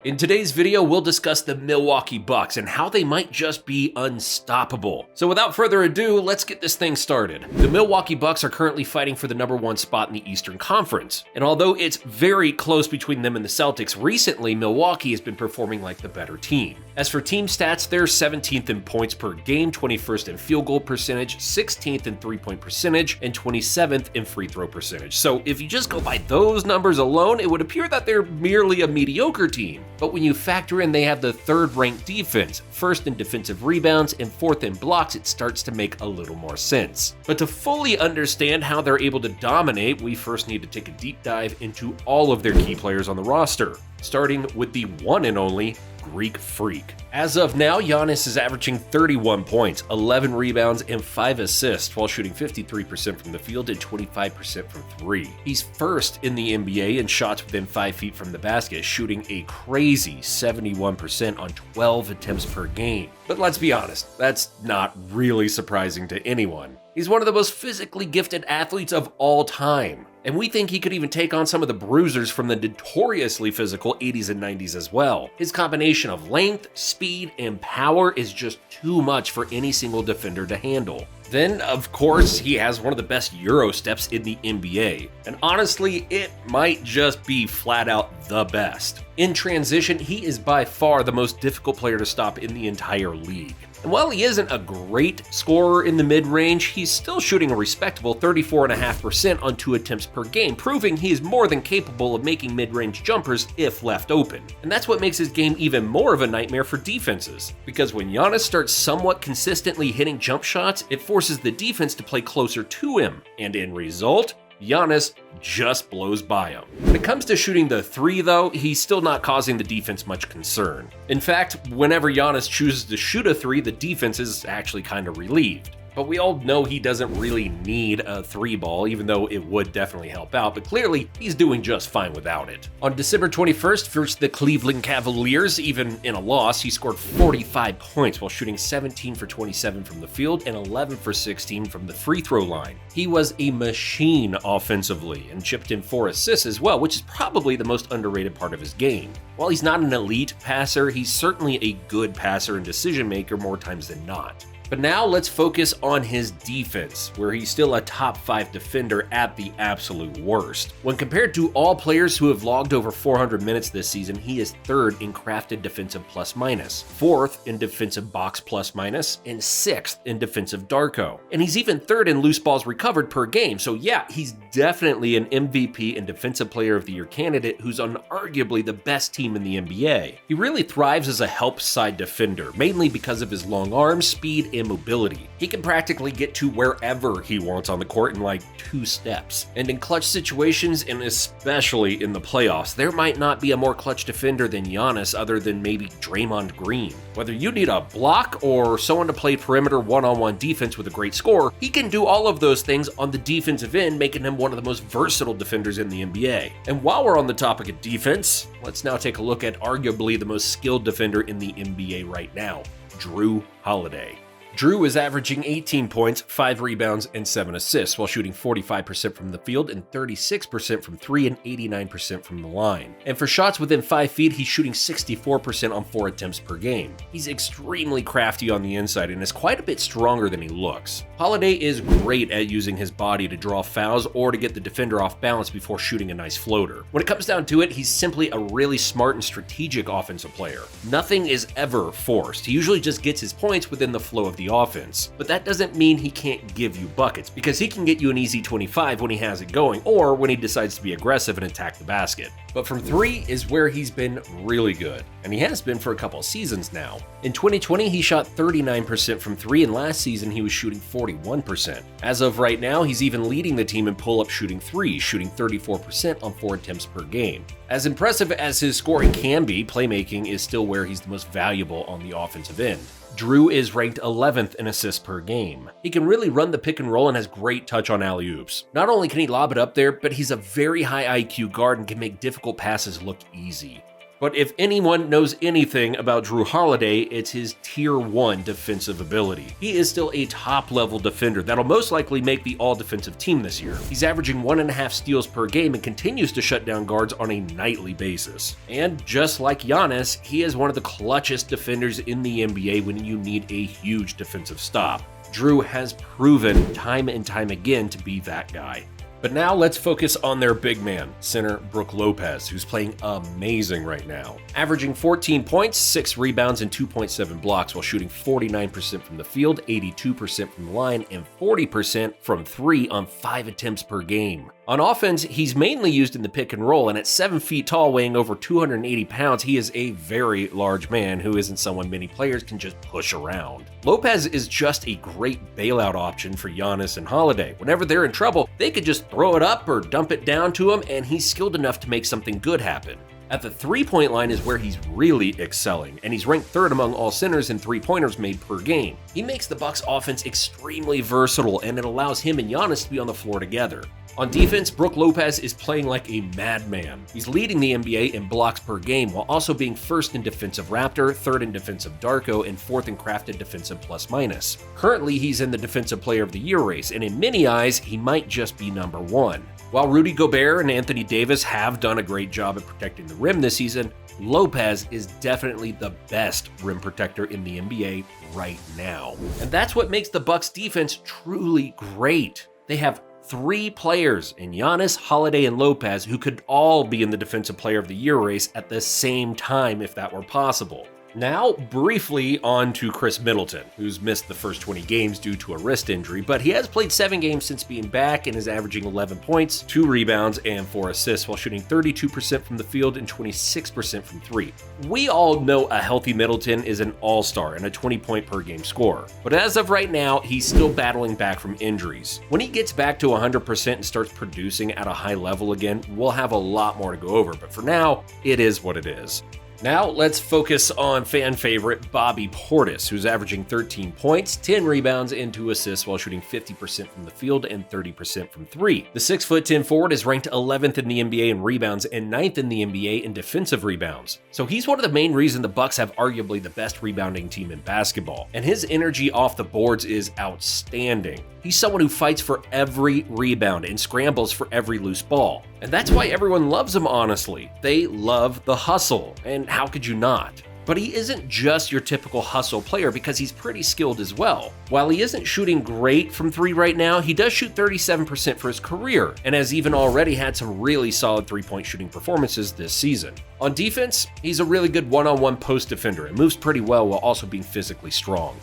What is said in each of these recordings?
In today's video, we'll discuss the Milwaukee Bucks and how they might just be unstoppable. So without further ado, let's get this thing started. The Milwaukee Bucks are currently fighting for the #1 spot in the Eastern Conference. And although it's very close between them and the Celtics, recently Milwaukee has been performing like the better team. As for team stats, they're 17th in points per game, 21st in field goal percentage, 16th in three-point percentage, and 27th in free throw percentage. So if you just go by those numbers alone, it would appear that they're merely a mediocre team. But when you factor in they have the third-ranked defense, first in defensive rebounds, and fourth in blocks, it starts to make a little more sense. But to fully understand how they're able to dominate, we first need to take a deep dive into all of their key players on the roster, starting with the one and only Greek Freak. As of now, Giannis is averaging 31 points, 11 rebounds, and 5 assists while shooting 53% from the field and 25% from three. He's first in the NBA in shots within 5 feet from the basket, shooting a crazy 71% on 12 attempts per game. But let's be honest, that's not really surprising to anyone. He's one of the most physically gifted athletes of all time. And we think he could even take on some of the bruisers from the notoriously physical 80s and 90s as well. His combination of length, speed, and power is just too much for any single defender to handle. Then, of course, he has one of the best Euro steps in the NBA. And honestly, it might just be flat out the best. In transition, he is by far the most difficult player to stop in the entire league. And while he isn't a great scorer in the mid-range, he's still shooting a respectable 34.5% on 2 attempts per game, proving he is more than capable of making mid-range jumpers if left open. And that's what makes his game even more of a nightmare for defenses, because when Giannis starts somewhat consistently hitting jump shots, it forces the defense to play closer to him, and in result, Giannis just blows by him. When it comes to shooting the three though, he's still not causing the defense much concern. In fact, whenever Giannis chooses to shoot a three, the defense is actually kind of relieved. But we all know he doesn't really need a 3-ball, even though it would definitely help out, but clearly he's doing just fine without it. On December 21st, versus the Cleveland Cavaliers, even in a loss, he scored 45 points while shooting 17 for 27 from the field and 11 for 16 from the free throw line. He was a machine offensively and chipped in 4 assists as well, which is probably the most underrated part of his game. While he's not an elite passer, he's certainly a good passer and decision maker more times than not. But now let's focus on his defense, where he's still a top 5 defender at the absolute worst. When compared to all players who have logged over 400 minutes this season, he is 3rd in crafted defensive plus-minus, 4th in defensive box plus-minus, and 6th in defensive Darko. And he's even 3rd in loose balls recovered per game, so yeah, he's definitely an MVP and Defensive Player of the Year candidate who's on arguably the best team in the NBA. He really thrives as a help side defender, mainly because of his long arms, speed, and mobility. He can practically get to wherever he wants on the court in like 2 steps. And in clutch situations, and especially in the playoffs, there might not be a more clutch defender than Giannis other than maybe Draymond Green. Whether you need a block or someone to play perimeter one-on-one defense with a great score, he can do all of those things on the defensive end, making him one of the most versatile defenders in the NBA. And while we're on the topic of defense, let's now take a look at arguably the most skilled defender in the NBA right now, Jrue Holiday. Jrue is averaging 18 points, 5 rebounds, and 7 assists while shooting 45% from the field and 36% from 3 and 89% from the line. And for shots within 5 feet, he's shooting 64% on 4 attempts per game. He's extremely crafty on the inside and is quite a bit stronger than he looks. Holiday is great at using his body to draw fouls or to get the defender off balance before shooting a nice floater. When it comes down to it, he's simply a really smart and strategic offensive player. Nothing is ever forced. He usually just gets his points within the flow of the offense. But that doesn't mean he can't give you buckets, because he can get you an easy 25 when he has it going, or when he decides to be aggressive and attack the basket. But from 3 is where he's been really good, and he has been for a couple seasons now. In 2020, he shot 39% from 3, and last season he was shooting 41%. As of right now, he's even leading the team in pull-up shooting 3, shooting 34% on 4 attempts per game. As impressive as his scoring can be, playmaking is still where he's the most valuable on the offensive end. Jrue is ranked 11th in assists per game. He can really run the pick and roll and has great touch on alley-oops. Not only can he lob it up there, but he's a very high IQ guard and can make difficult passes look easy. But if anyone knows anything about Jrue Holiday, it's his tier 1 defensive ability. He is still a top-level defender that'll most likely make the all-defensive team this year. He's averaging 1.5 steals per game and continues to shut down guards on a nightly basis. And just like Giannis, he is one of the clutchest defenders in the NBA when you need a huge defensive stop. Jrue has proven time and time again to be that guy. But now let's focus on their big man, center Brook Lopez, who's playing amazing right now. Averaging 14 points, 6 rebounds, and 2.7 blocks while shooting 49% from the field, 82% from the line, and 40% from 3 on 5 attempts per game. On offense, he's mainly used in the pick and roll, and at 7 feet tall, weighing over 280 pounds, he is a very large man who isn't someone many players can just push around. Lopez is just a great bailout option for Giannis and Holiday. Whenever they're in trouble, they could just throw it up or dump it down to him, and he's skilled enough to make something good happen. At the three-point line is where he's really excelling, and he's ranked 3rd among all centers in three-pointers made per game. He makes the Bucks' offense extremely versatile, and it allows him and Giannis to be on the floor together. On defense, Brook Lopez is playing like a madman. He's leading the NBA in blocks per game while also being 1st in defensive Raptor, 3rd in defensive Darko, and 4th in crafted defensive plus-minus. Currently, he's in the Defensive Player of the Year race, and in many eyes, he might just be number 1. While Rudy Gobert and Anthony Davis have done a great job at protecting the rim this season, Lopez is definitely the best rim protector in the NBA right now. And that's what makes the Bucks defense truly great. They have 3 players in Giannis, Holiday, and Lopez who could all be in the Defensive Player of the Year race at the same time if that were possible. Now, briefly on to Khris Middleton, who's missed the first 20 games due to a wrist injury, but he has played 7 games since being back and is averaging 11 points, 2 rebounds, and 4 assists while shooting 32% from the field and 26% from 3. We all know a healthy Middleton is an all-star and a 20-point per game scorer, but as of right now, he's still battling back from injuries. When he gets back to 100% and starts producing at a high level again, we'll have a lot more to go over, but for now, it is what it is. Now let's focus on fan favorite Bobby Portis, who's averaging 13 points, 10 rebounds, and 2 assists while shooting 50% from the field and 30% from 3. The 6'10" forward is ranked 11th in the NBA in rebounds and 9th in the NBA in defensive rebounds. So he's one of the main reasons the Bucks have arguably the best rebounding team in basketball, and his energy off the boards is outstanding. He's someone who fights for every rebound and scrambles for every loose ball. And that's why everyone loves him, honestly. They love the hustle, and how could you not? But he isn't just your typical hustle player because he's pretty skilled as well. While he isn't shooting great from 3 right now, he does shoot 37% for his career, and has even already had some really solid 3-point shooting performances this season. On defense, he's a really good one-on-one post defender and moves pretty well while also being physically strong.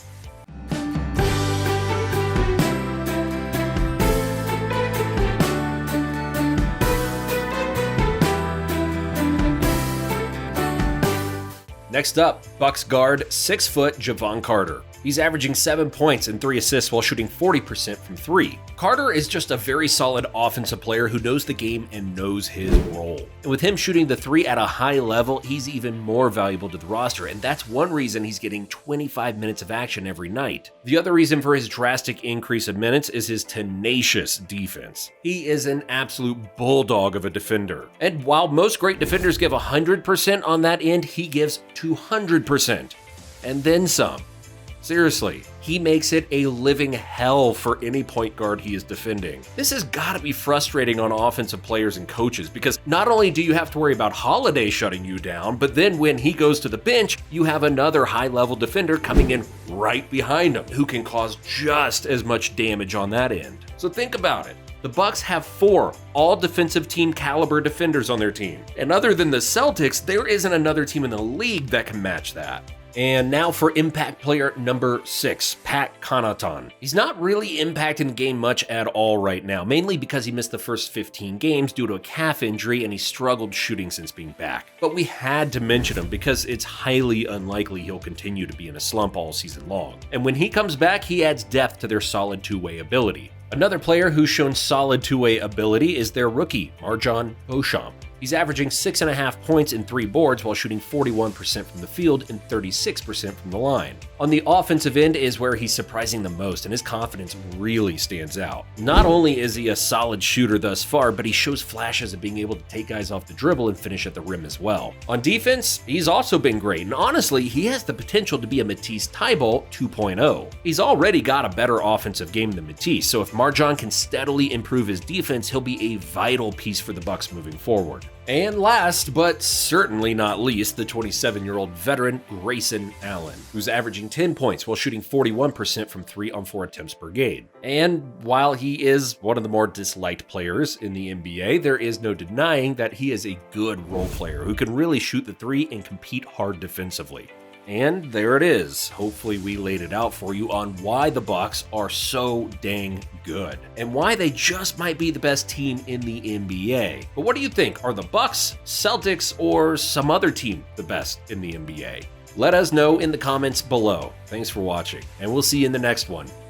Next up, Bucks guard 6-foot Jevon Carter. He's averaging 7 points and 3 assists while shooting 40% from 3. Carter is just a very solid offensive player who knows the game and knows his role. And with him shooting the 3 at a high level, he's even more valuable to the roster, and that's one reason he's getting 25 minutes of action every night. The other reason for his drastic increase of minutes is his tenacious defense. He is an absolute bulldog of a defender. And while most great defenders give 100% on that end, he gives 200%. And then some. Seriously, he makes it a living hell for any point guard he is defending. This has got to be frustrating on offensive players and coaches because not only do you have to worry about Holiday shutting you down, but then when he goes to the bench, you have another high-level defender coming in right behind him who can cause just as much damage on that end. So think about it. The Bucks have 4 all-defensive team caliber defenders on their team. And other than the Celtics, there isn't another team in the league that can match that. And now for impact player number 6, Pat Connaughton. He's not really impacting the game much at all right now, mainly because he missed the first 15 games due to a calf injury and he struggled shooting since being back. But we had to mention him because it's highly unlikely he'll continue to be in a slump all season long. And when he comes back, he adds depth to their solid two-way ability. Another player who's shown solid two-way ability is their rookie, Oshon. He's averaging 6.5 points and 3 boards while shooting 41% from the field and 36% from the line. On the offensive end is where he's surprising the most, and his confidence really stands out. Not only is he a solid shooter thus far, but he shows flashes of being able to take guys off the dribble and finish at the rim as well. On defense, he's also been great, and honestly, he has the potential to be a Matisse Thybulle 2.0. He's already got a better offensive game than Matisse, so if MarJon can steadily improve his defense, he'll be a vital piece for the Bucks moving forward. And last, but certainly not least, the 27-year-old veteran Grayson Allen, who's averaging 10 points while shooting 41% from 3 on 4 attempts per game. And while he is one of the more disliked players in the NBA, there is no denying that he is a good role player who can really shoot the 3 and compete hard defensively. And there it is. Hopefully we laid it out for you on why the Bucks are so dang good and why they just might be the best team in the NBA. But what do you think? Are the Bucks, Celtics, or some other team the best in the NBA? Let us know in the comments below. Thanks for watching, and we'll see you in the next one.